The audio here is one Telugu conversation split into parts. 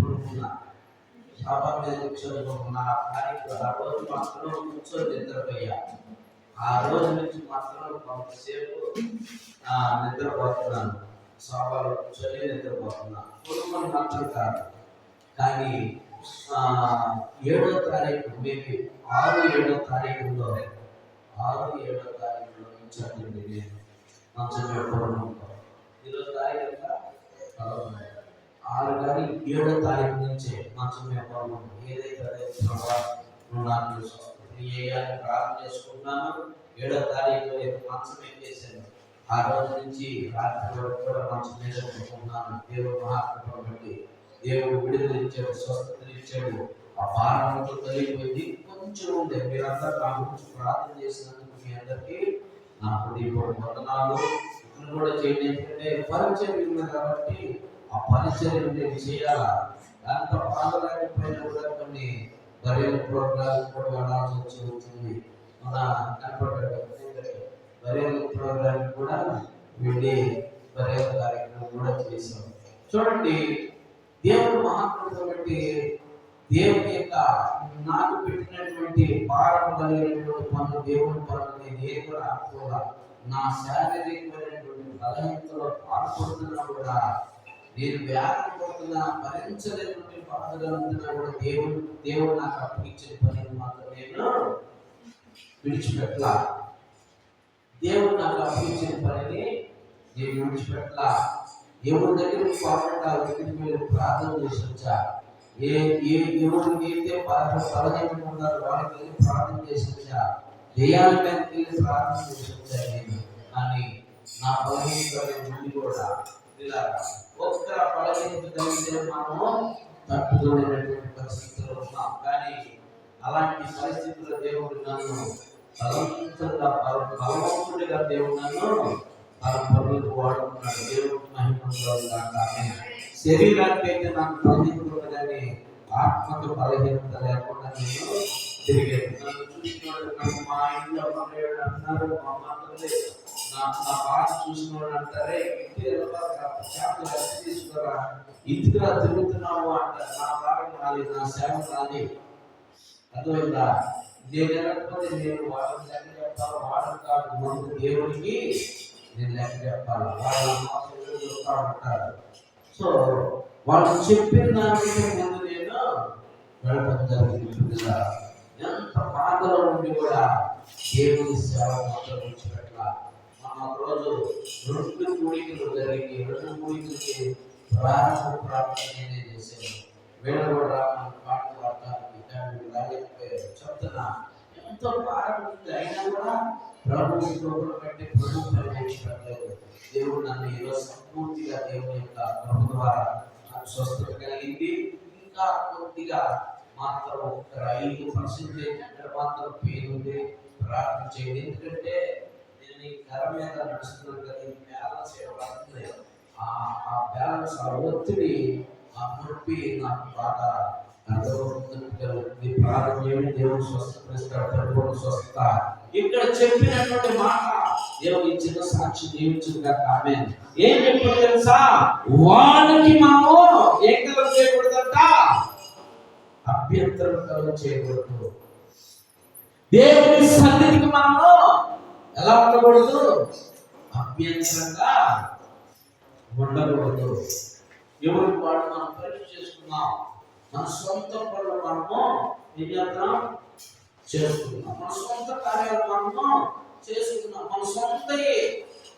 పడుకున్నా, డాబా మీద కూర్చొని ఆ కార్యక్రమం ఆ రోజు మాత్రం కూర్చొని నిద్రపోయా. ఆ రోజు నుంచి మాత్రం కొంతసేపు నిద్రపోతున్నాను, సోఫాలో కూర్చొని నిద్రపోతున్నా. పడుకొని మాత్రం కాదు. కానీ 7వ తారీఖు మేబీ 6-7వ తారీఖులో 6-7వ తారీఖులో ఇచ్చానండి నేను మంచం ఎప్పుడు ఈరోజు తారీఖు ఎంత 6 కానీ 7వ తారీఖు నుంచే మంచం ఎప్పుడు ఏదైతే అదే నువ్వు నాకు చేయాలని ప్రార్థన చేసుకుంటున్నాను. 7వ తారీఖు మంచం ఎక్కేసాను. ఆ రోజు నుంచి రాత్రి వరకు కూడా మంచం మీద పెట్టుకుంటున్నాను. దేవుడు మహాత్మ బట్టి దేవుడు విడుదల ఇచ్చాడు, స్వస్థతలు ఇచ్చాడు. ఆ భారంతో కలిగిపోయింది. కొంచెం ఉంది. మీరంతా నా గురించి ప్రార్థన చేసినందుకు మీ అందరికీ నా హృదయపూర్వక వందనాలు. ఇప్పుడు కూడా చేయండి. ఎందుకంటే పరిచయం ఉంది కాబట్టి ఆ పరిచయం నేను చేయాలా. దాంతో పాల్గొనకపోయినా కూడా కొన్ని బరియల్ ప్రోగ్రామ్ కూడా వెళ్ళాల్సి వచ్చింది. మన కనపడ్డాడు బరియల్ ప్రోగ్రామ్ కూడా వెళ్ళి బరియల్ కార్యక్రమం కూడా చేశాం. చూడండి, దేవుడు మహాత్ముడు బట్టి దేవుని యొక్క నాకు పెట్టినటువంటి భారం కలిగినటువంటి పనులు, దేవుని పనులు నేను ఏది కూడా ఆడుకోగా నా శారీరకమైనటువంటి బలహీనతలో పాల్పడుతున్నా కూడా, నేను వ్యాధి పడుతున్నా భరించలేనటువంటి బాధలున్నా కూడా దేవుడు నాకు అప్పగించిన పనిని మాత్రం నేను విడిచిపెట్టలా. దేవుడు నాకు అప్పగించిన పనిని నేను విడిచిపెట్టలా. ఎవరి దగ్గర పాల్గొంటారు దగ్గరికి వెళ్ళి ప్రార్థన చేసి వచ్చా. ఎవరికి అయితే బలహీనంగా ఉన్నారో వాళ్ళకి వెళ్ళి ప్రార్థన చేసి వచ్చా. దెయ్యాల మీదకి వెళ్ళి ప్రార్థన చేసి వచ్చా నేను. కానీ నా బలహీనత ముందు కూడా ఇలా ఒక్క బలహీనత కలిగితే మనము తట్టుకోలేనటువంటి పరిస్థితుల్లో ఉన్నాం. కానీ అలాంటి పరిస్థితుల్లో దేవుడు నన్ను బలవంతుడిగా దేవుడు నన్ను తన పనులకు వాడుకున్నాడు. దేవుడు మహిమ. శరీరానికి అయితే నాకు బలహీనత కానీ ఆత్మకు బలహీనత లేకుండా నేను తిరిగాను. నన్ను చూసినవాడు మా ఇంట్లో అంటున్నారు, మా మాత్రమే నా బాధ చూసినవాడు అంటారే, ఇంటి చేపలు తీసుకురా, ఇంటిగా తిరుగుతున్నావు అంటారు. నా భాగం రాలేదు, నా సేవ రాలేదు. అర్థమైందా? నేను లేకపోతే నేను వాళ్ళని లెక్క చెప్పాలి. వాళ్ళని కాదు, ముందు దేవుడికి నేను లెక్క చెప్పాలి. వాళ్ళ ఉంటారు. సో వాళ్ళు చెప్పిన దానికి ముందు నేను వెళ్ళడం జరిగింది. ఎంత బాధలో ఉండి కూడా దేవుని సేవ మాత్రం విడిచిపెట్టాల. మనం ఒక రోజు 2 కూడికలు జరిగి 2 కూడికలకి ప్రారంభ ప్రార్థన నేనే చేశాను. వీళ్ళు కూడా పాట పాడటానికి చెప్తున్నా. ఎంతో బాగుంది. అయినా కూడా ప్రభుత్వం కంటే ప్రభుత్వం విడిచిపెట్టలేదు. దేవుడు నన్ను ఈరోజు సంపూర్తిగా దేవుని యొక్క ప్రభు ద్వారా నాకు స్వస్థత కలిగింది. ఇంకా కొద్దిగా మాత్రం 5% మాత్రం పేరుంది. ప్రార్థన చేయండి. ఎందుకంటే నేను ఈ కర మీద నడుస్తున్నాను కదా, ఈ బ్యాలెన్స్ పడుతుంది. ఆ బ్యాలెన్స్, ఆ ఒత్తిడి, ఆ నొప్పి నాకు బాగా అర్థమవుతుంది. ప్రార్థన చేయండి. దేవుడు స్వస్థపరుస్తాడు, పరిపూర్ణ స్వస్థత. ఇక్కడ చెప్పినటువంటి మాట దేవుడు ఇచ్చిన సాక్షి జీవించుగా. ఆమేన్. ఏం చెప్పాడు తెలుసా? వానికి మనము ఏం కలుగ చేయకూడదంట, అభ్యంతరం కలుగ చేయకూడదు. దేవుని సన్నిధికి మనము ఎలా ఉండకూడదు? అభ్యంతరంగా ఉండకూడదు. ఎవరికి వాడు మనం పరీక్ష చేసుకున్నాం. మన సొంత పనులు మనము నియంత్రణ చేసుకున్నాం. మన సొంత కార్యాలు మనము చేసుకున్నాం. మన సొంత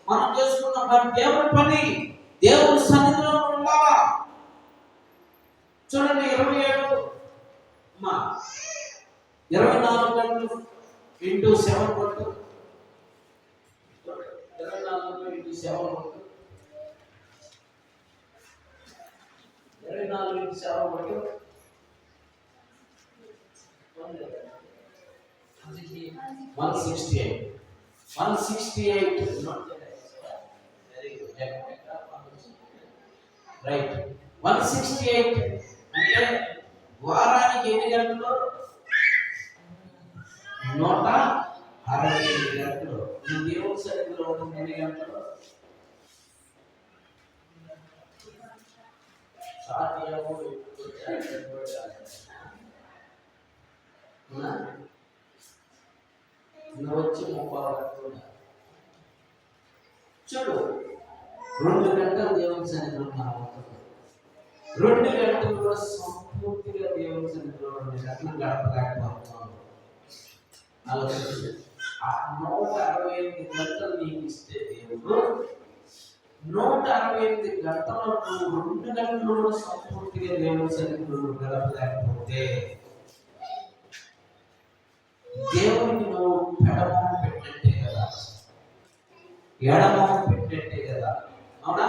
మనం చేసుకున్నాం. కానీ దేవుని పని దేవుని సన్నిధిలో ఉండాలా. చూడండి, 24 గంటలు ఇంటూ 7 కొట్టు. 24 ఇంటూ 7 కొట్టు. 24 ఇంటూ 7 కొట్టు. 168. 168. రైట్. 168 అంటే వారానికి ఎన్ని గంటలు? 168 గంటలు. దేవుని సన్నిధిలో ఉన్న ఎన్ని గంటలు? షార్ట్ ఏమో నువ్వు వచ్చి 30 చూడు, 2 గంటలు దేవుని సన్నిధిలో మనం 2 గంటలు కూడా సంపూర్తిగా దేవుని సన్నిధిలో 2 గంటలు గడపలేకపోతున్నాం. ఆలోచించు. 168 గంటలు నీకు ఇస్తే దేవుడు 168 గంటలు నువ్వు 2 గంటలు కూడా సంపూర్తిగా దేవుని సన్నిధిలో గడపలేకపోతే దేవునికి నువ్వు పెడమొహం పెట్టినట్టే కదా, ఎడమొహం పెట్టినట్టే కదా. అవునా?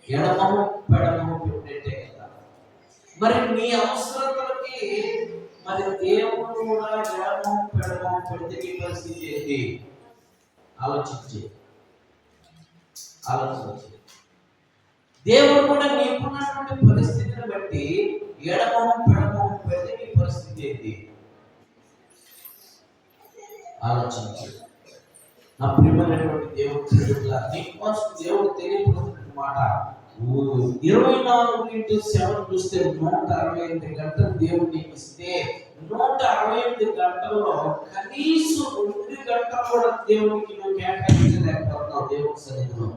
ఎడమొహం పెడమొహం పెట్టినట్టే కదా. మరి నీ అవసరతలకి మరి దేవుడు కూడా ఎడమొహం పెడమొహం పెడితే నీ పరిస్థితి ఏంటి? ఆలోచించి దేవుడు కూడా నీకున్నటువంటి పరిస్థితిని బట్టి ఎడమొహం పెడమొహం పెడితే నీ పరిస్థితి ఏంటి? ఆలోచించి. నా ప్రియమైనటువంటి దేవుడు నీకోసం దేవుడు తెలియపడుతున్న మాట 24/7 చూస్తే 168 గంటలు దేవుడు నీకు ఇస్తే 168 గంటల్లో కనీసం 2 గంటలు కూడా దేవునికి నువ్వు కేటాయించలేకపోతున్నావు దేవుడి సన్నిధిలో.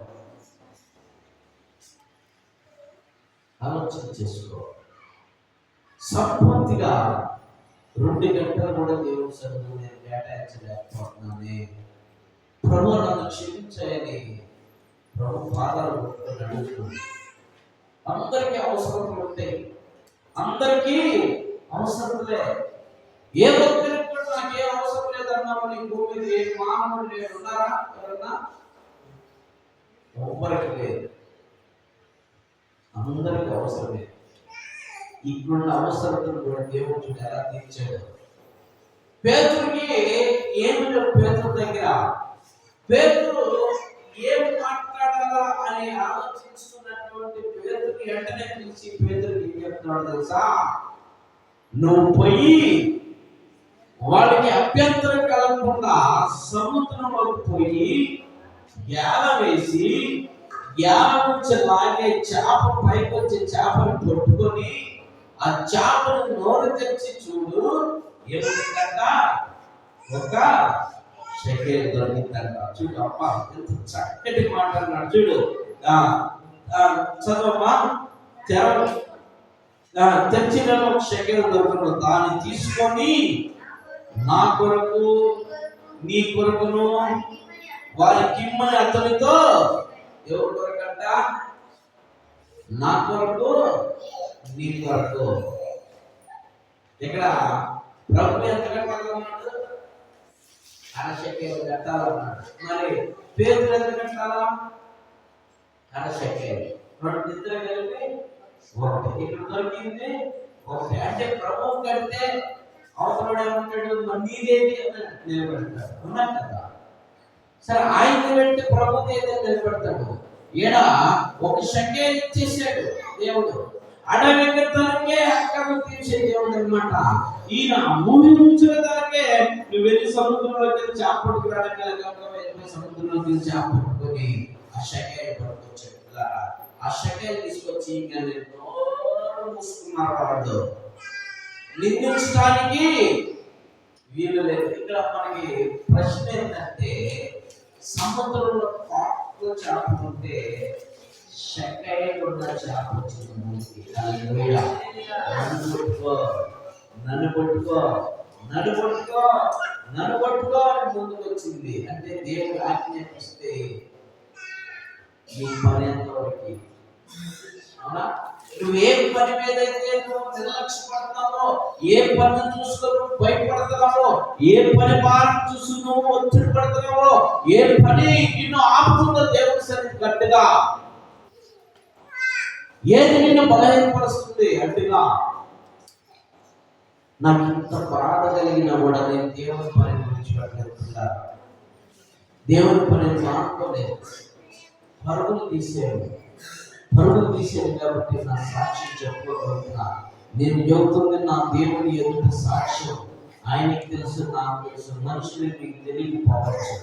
ఆలోచన చేసుకో. సంపూర్తిగా 2 గంటలు కూడా దేవుడి సన్నిధిలో నేను కేటాయించలేకపోతున్నానే, ప్రభు నన్ను క్షమించాయని ప్రభు పాదాలు పట్టుకొని అడుగుతుంది. అందరికీ అవసరతలు ఉంటాయి, అందరికీ అవసరతలే. ఏ ఒక్కరికి కూడా నాకు ఏ అవసరం లేదన్నామని భూమి మీద ఏ మానవుడు లేడు. ఉన్నారా ఎవరన్నా? ఎవ్వరికి లేదు. అందరికీ అవసరమే. ఇప్పుడున్న అవసరతను కూడా దేవుడు చూడ ఎలా తీర్చాడు. పేతురుకి ఏమి లేవు. పేతురు దగ్గర పేతురు ఏం మాట్లాడాలా అని ఆలోచిస్తున్నటువంటి పేతురుకి వెంటనే పిలిచి పేతురుకి ఏం చెప్తున్నాడు తెలుసా? నువ్వు పోయి వాళ్ళకి అభ్యంతరం కలగకుండా సముద్రంలో పోయి గ్యాల వేసి గ్యాల నుంచి లాగే చేప పైకి వచ్చే చేపను పట్టుకొని ఆ చేపను నోరు తెచ్చి చూడు, ఏముందంట? 1 షెకెల్ దొరికిందంట. చూడు అమ్మా, ఎంత చక్కటి మాట అన్నాడు చూడు. చదవమ్మా. తెచ్చిన 1 షెకెల్ దొరకను, దాన్ని తీసుకొని నా కొరకు నీ కొరకును వారికి ఇమ్మని అతనితో. ఎవరి కొరకంట? నా కొరకు నీ కొరకు. ఇక్కడ ప్రభు ఎంత కట్టాలన్నాడు? 1/2 షెకెల్ కట్టాలన్నాడు. మరి పేతురు ఎంత కట్టాలా? 1/2 షెకెల్. 2 ఇద్దరు కలిపి 1. ఇక్కడ దొరికింది 1. అంటే ప్రభు కడితే అవసరం ఏమంటాడు? నీదేది నిలబెడతాడు. ఉన్నాడు కదా. సరే, ఆయన పెట్టి ప్రభు ఏదో నిలబెడతాడు. ఈడ 1 షెకెల్ ఇచ్చేసాడు దేవుడు. అడవితనకే అక్కర్లు తీర్చే దేవుడు అనమాట. ఈయన భూమి నుంచిన దానికే నువ్వు వెళ్ళి సముద్రంలోకి చేప పట్టుకురావడానికి వెళ్ళి సముద్రంలోకి చేప పట్టుకొని ఆ షెకెల్ పట్టుకొచ్చాడు. ఆ షెకెల్ తీసుకొచ్చి ఇంకా మూసుకున్నారు వాళ్ళు. నిందించడానికి వీలు లేదు. ఇక్కడ మనకి ప్రశ్న ఏంటంటే, సముద్రంలో కాకులు చేప ఉంటే షెకెల్ ఉన్న చేప వచ్చింది మూడికి. నన్ను పట్టుకో అని ముందుకు వచ్చింది. అంటే దేవుడు ఆజ్ఞాపిస్తే నీ పని ఎంతవరకు? అవునా? నువ్వు ఏ పని మీద అయితే నువ్వు నిర్లక్ష్యపడుతున్నావో, ఏ పని చూసుకొని భయపడుతున్నావో, ఏ పని భారం చూసి నువ్వు ఒత్తిడి పడుతున్నావో, ఏ పని నిన్ను ఆపుతుందో దేవుడి సన్నిధి గట్టిగా, ఏది నిన్ను బలహీనపరుస్తుంది అడ్డుగా, నాకు ఇంత బాధ కలిగిన కూడా నేను దేవుని పని విడిచిపెట్టలేకుండా, దేవుని పని మానుకోలేదు. పరుగులు తీసేది కాబట్టి నా సాక్ష్యం చెప్పుకోగలుగుతున్నా. నేను చెబుతుంది నా దేవుని ఎదుట సాక్ష్యం. ఆయనకి తెలుసు, నాకు తెలుసు. మనుషులు మీకు తెలియకపోవచ్చు.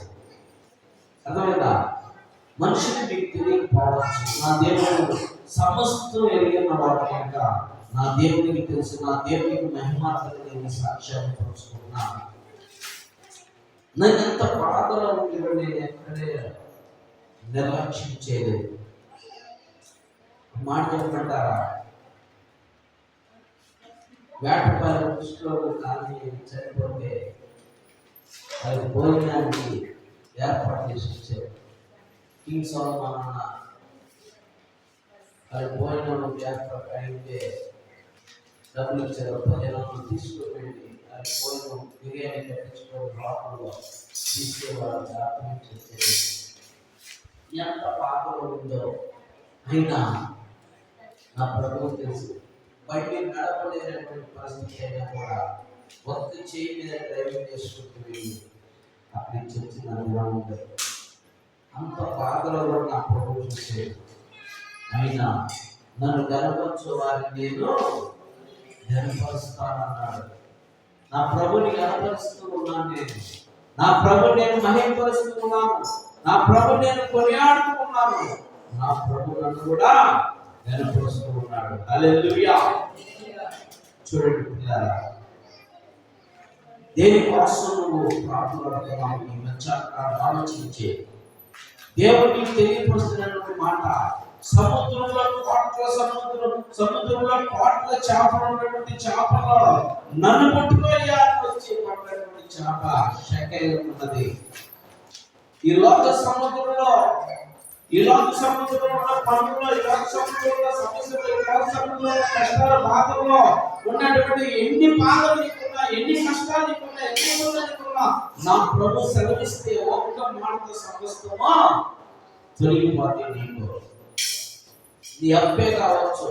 అర్థమైందా? మనుషులు మీకు తెలియకపోవచ్చు. నా దేవుడు సమస్తం ఎరిగిన వాడు కనుక నా దేవునికి తెలుసు, నా దేవునికి మహిమార్థం నేను సాక్ష్యాన్ని పంచుకున్నాను. నేను ఎంత బాధలో ఉండి నేను ఎక్కడే నిర్లక్ష్యం చేయలేదు. మాట చెప్పమంటారా, వేటపాలెం దృష్టిలో కానీ చనిపోతే అది భోజనానికి ఏర్పాటు చేసి వచ్చారు. కింగ్ సోలొమన్ అన్న అది భోజనం ఏర్పాటు అయితే డబ్బులు ఇచ్చారు. 10 తీసుకువెళ్ళి అది భోజనం బిర్యానీ కట్టించుకొని లోపల తీసుకెళ్ళి డాక్యుమెంట్ చేసేది. ఎంత పాపలో ఉందో అయినా నా ప్రభువు తెలుసు. బండి నడపలేనటువంటి పరిస్థితి అయినా కూడా ఒక్క చేయి మీద డ్రైవింగ్ చేసుకుంటూ వెళ్ళి అక్కడి నుంచి వచ్చి నన్ను ఉండదు. అంత బాధలో కూడా నా ప్రభువు చూసేది. అయినా నన్ను గనపరచు వారిని నేను గనపరుస్తానన్నాడు. నా ప్రభుని గనపరుస్తూ ఉన్నాను. నా ప్రభుని నేను మహిమపరుస్తూ ఉన్నాను. నా ప్రభు నేను కొనియాడుతూ ఉన్నాను. నా ప్రభు నన్ను కూడా గనపరుస్తూ ఉన్నాడు. హల్లెలూయా. చూడండి పిల్లారా, దేనికోసం నువ్వు ప్రార్థనలు ఈ మధ్యాహ్నం ఆలోచించే దేవుడికి తెలియపరుస్తున్నటువంటి మాట. సముద్రంలో కోట్ల చేపలు ఉన్నటువంటి చేపలో నన్ను పట్టుకోయాలని వచ్చి పట్టినటువంటి చేప శకేలు ఉన్నది. ఈ లోక సముద్రంలో పనుల్లో, ఈ లోక సముద్రంలో సమస్యలు, ఈ లోక సముద్రంలో కష్టాల బాధల్లో ఉన్నటువంటి ఎన్ని బాధలు నీకున్నా, ఎన్ని కష్టాలు నీకున్నా, ఎన్ని నీకున్నా నా ప్రభు సెలవిస్తే ఒక్క మాటతో సమస్తమా తొలగిపోతే నీకు నీ అప్పే కావచ్చు.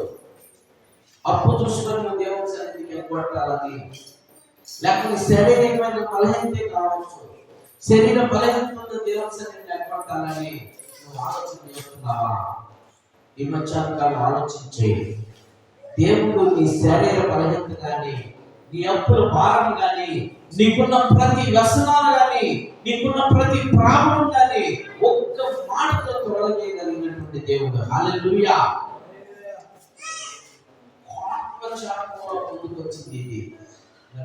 అప్పు చూసుకొని నువ్వు దేవుని సన్నిధికి ఎగ్గొట్టాలని, లేకపోతే శారీరకమైన బలహీనత కావచ్చు. శరీర బలహీనతను దేవుని సన్నిధిని ఎగ్గొట్టాలని నువ్వు ఆలోచన చేస్తున్నావా? ఈ మధ్యాహ్నం ఆలోచించే దేవుడు నీ శరీర బలహీనత కానీ, నీ అప్పుల భారం కానీ, నీకున్న ప్రతి వ్యసనాలు కానీ, నీకున్న ప్రతి ప్రాబ్లం కానీ ఒక్క మాటతో తొలగజేయగలిగినటువంటి దేవుడు. హల్లెలూయా. ముందుకు వచ్చింది ఇది.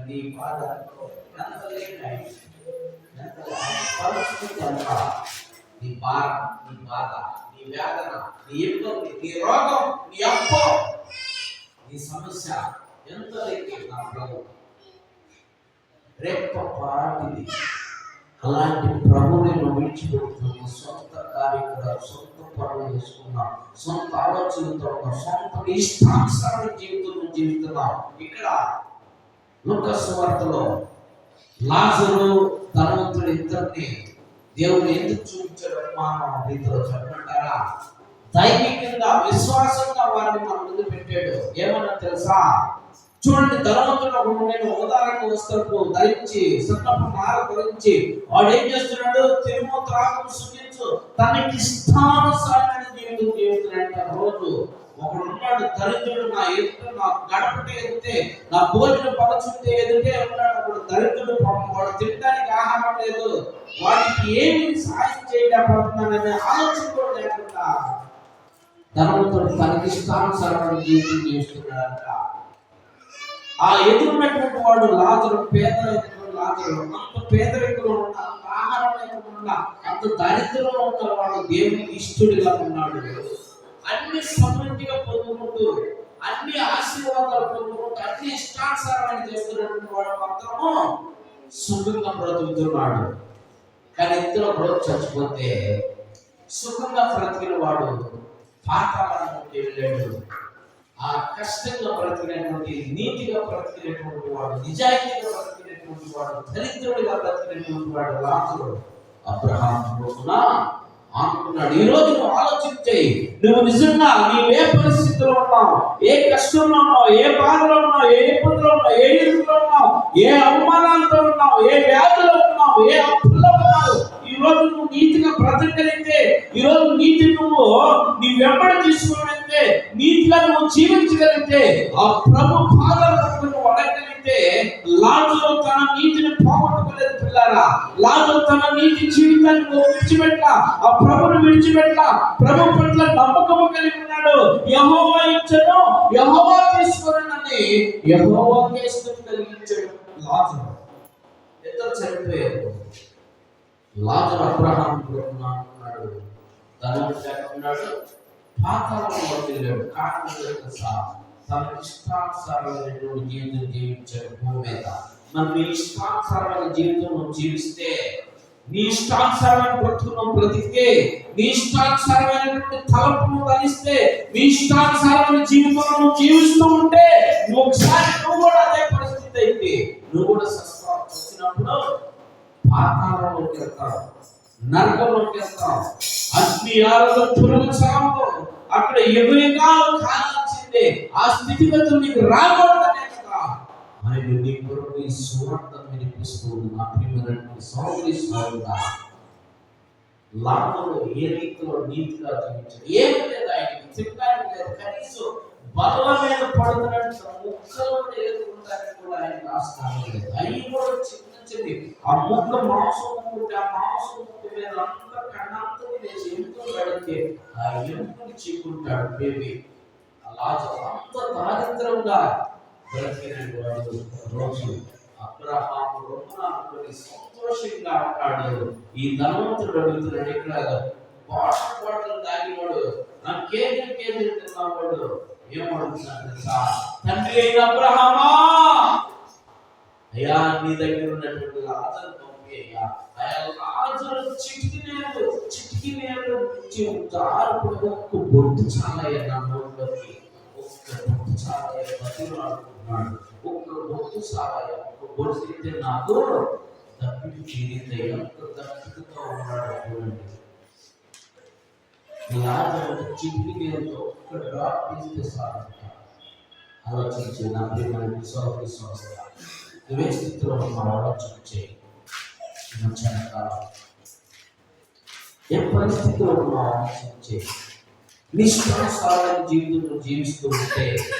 నీ బాధ ఎంత లేట్, పరిస్థితి ఎంత, నీ భారం, నీ బాధ, నీ వేదన, నీ ఇబ్బంది, నీ రోగం, నీ అప్పు, నీ సమస్య ఎంత లేకే నా ప్రభు రేపపాటిది. అలాంటి ప్రభుని నువ్వు విడిచిపెడుతుంది. సొంత కార్యక్రమాలు, సొంత పనులు చేసుకున్నావు, సొంత ఆలోచనలతో ఉన్నావు, సొంత ఇష్టానుసారమైన జీవితం జీవిస్తున్నావు. ఇక్కడ లూకాసు సువార్తలో లాజరు, ధనవంతుడు ఇద్దరిని దేవుడు ఎందుకు చూపించాడు అనుమానం రీతిలో చెప్పమంటారా? దైవికంగా విశ్వాసంగా వారిని మన ముందు పెట్టాడు. ఏమన్నా తెలుసా? చూడండి, ధనవంతుడు నేను ఉదాహరణ వస్త్రపు ధరించి, సన్నపు నార ధరించి వాడు ఏం చేస్తున్నాడు? తిరుము త్రాగు సుఖించు తనకి ఇష్టానుసారమైన జీవితం జీవిస్తున్నాడంట. రోజు ఒకడు ఉన్నాడు దరిద్రుడు, నా ఎదుట నా గడపటే ఎదితే, నా భోజనం పరచుంటే ఎదుటే ఉన్నాడు. ఒకడు దరిద్రుడు, వాడు తినడానికి ఆహారం లేదు, వాడికి ఏమి సాయం చేయలేకపోతున్నాననే ఆలోచన కూడా లేకుండా ధనవంతుడు తనకి ఇష్టానుసారమైన జీవితం జీవిస్తున్నాడంట. ఆ ఎదురున్నటువంటి వాడు లాజరు, పేదరికంలో లాజరు, అంత పేదరికంలో ఉన్న, అంత ఆహారం లేకుండా, అంత దరిద్రంలో ఉన్నవాడు దేవునికి ఇష్టడిగా ఉన్నాడు. అన్ని సమృద్ధిగా పొందుకుంటూ, అన్ని ఆశీర్వాదాలు పొందుకుంటూ, అన్ని ఇష్టానుసారమైన చేస్తున్నటువంటి వాడు మాత్రము సుఖంగా బ్రతుకుతున్నాడు. కానీ ఇద్దరు ఒకరోజు చచ్చిపోతే సుఖంగా బ్రతికిన వాడు పాతాళానికి వెళ్ళాడు. ఆ కష్టంగా బ్రతికినటువంటి, నీతిగా బ్రతికినటువంటి వాడు, నిజాయితీగా బ్రతికినటువంటి వాడు, దరిద్రుడిగా బ్రతికినటువంటి వాడు లాజరు అబ్రహాము రోజున అనుకున్నాడు. ఈ రోజు నువ్వు ఆలోచించే, నువ్వు నిజంగా నీవు ఏ పరిస్థితిలో ఉన్నావు, ఏ కష్టంలో ఉన్నావు, ఏ బాధలో ఉన్నావు, ఏ ఇబ్బందిలో ఉన్నావు, ఏ ఇరుకులో ఉన్నావు, ఏ అవమానాలతో ఉన్నావు, ఏ వ్యాధులో ఉన్నావు, ఏ అప్పుల్లో ఉన్నావు. ఈ రోజు నువ్వు నీతిగా బ్రతకగలిగితే, ఈ రోజు నీతి నువ్వు నీ వెంబడి తీసుకోగలిగితే, నీతిగా నువ్వు జీవించగలిగితే, ఆ ప్రభు పాదాల పట్టుకుని అడగగలిగితే, లాజరు తన నీతిని పోగొట్టుకోలేదు పిల్లలు. బిడ్డలారా, లాజరు తన నీతి జీవితాన్ని విడిచిపెట్ట, ఆ ప్రభుని విడిచిపెట్ట, ప్రభు పట్ల నమ్మకము కలిగి ఉన్నాడు. యెహోవా ఇచ్చెను, యెహోవా తీసుకొనని యెహోవాకే స్తుతి కలిగించాడు. లాజరు ఇద్దరు చనిపోయారు. లాజరు అబ్రహాం అంటున్నాడు, ధనవంతుడు పాతాళంలోకి వెళ్ళాడు. కారణం తెలుసా? తన ఇష్టానుసారమైనటువంటి జీవితం జీవించాడు భూమి మీద. మరి నీ ఇష్టానుసారమైన జీవితం నువ్వు జీవిస్తే, నీ ఇష్టానుసారమైన బ్రతుకును బ్రతికితే, నీ ఇష్టానుసారమైనటువంటి తలపును ధరిస్తే, నీ ఇష్టానుసారమైన జీవితం నువ్వు జీవిస్తూ ఉంటే, నువ్వు ఒకసారి నువ్వు కూడా అదే పరిస్థితి అయితే, నువ్వు కూడా వచ్చినప్పుడు పాతాళంలోకి వెళ్తావు, నరకంలోకి వెళ్తావు. అగ్ని ఆరులో పురుగు సాగు, అక్కడ ఎగురికాలు కాల్చిందే. ఆ స్థితిగతులు నీకు రాకూడదనే కదా ఆయన నీ కొరకు ఈ సువార్తను వినిపిస్తూ నా ప్రియమైనటువంటి సోదరి సోదరుడా, లాభంలో ఏ రీతిలో నీతిగా జీవించాడు. ఏమి లేదు, ఆయనకి చెప్పడానికి లేదు. కనీసం బల్ల మీద పడుతున్నట్టు ముక్కలు ఎదుర్కొంటానికి కూడా ఆయన ఆస్కారం లేదు. అవి కూడా చిన్న చిన్నది. ఆ ముక్క మాంసం ముక్కుంటే, ఆ మాంసం ముక్క మీద అంతా కన్నాంతో వేసి ఎముకలు పెడితే ఆ ఎముకలు చీకుంటాడు బేబీ. అలా అంత దారిద్రంగా బ్రతికినటువంటి రోజు అబ్రహాము రొమ్మున అనుకుని సంతోషంగా ఉంటాడు. ఈ ధనవంతుడు అడుగుతున్నాడు, ఇక్కడ బాటలు తాగివాడు, నా కేజీ తిన్నవాడు ఏమడుగుతున్నాడు తెలుసా? తండ్రి అయిన అబ్రహామా, అయ్యా నీ దగ్గర ఉన్నటువంటి లాజరు పంపి అయ్యా. అయ్యా లాజరు చిటికి నేడు నుంచి ఒక్క బొట్టు చాలయ్యా, నా నోట్లోకి ఒక్క బొట్టు చాలయ్యా, బతిలాడుతున్నాడు. ఒక్క బొట్టు చాలయ్యా, ఒక్క బొట్టు తింటే నాకు దప్పికి తీరిందయ్యా. ఒక్క దప్పికతో ఉన్నాడు. చూడండి, లాజరు చిటికి నేడుతో ఒక్క డ్రాప్ తీస్తే చాలు. ఆలోచించి నా ప్రియమైన విశ్వాస నువ్వే స్థితిలో ఉన్న ఆలోచన చేయి. ఏ పరిస్థితిలో ఉన్న ఆలోచన చేయి. నిష్ఠానుసారమైన జీవితం జీవిస్తూ ఉంటే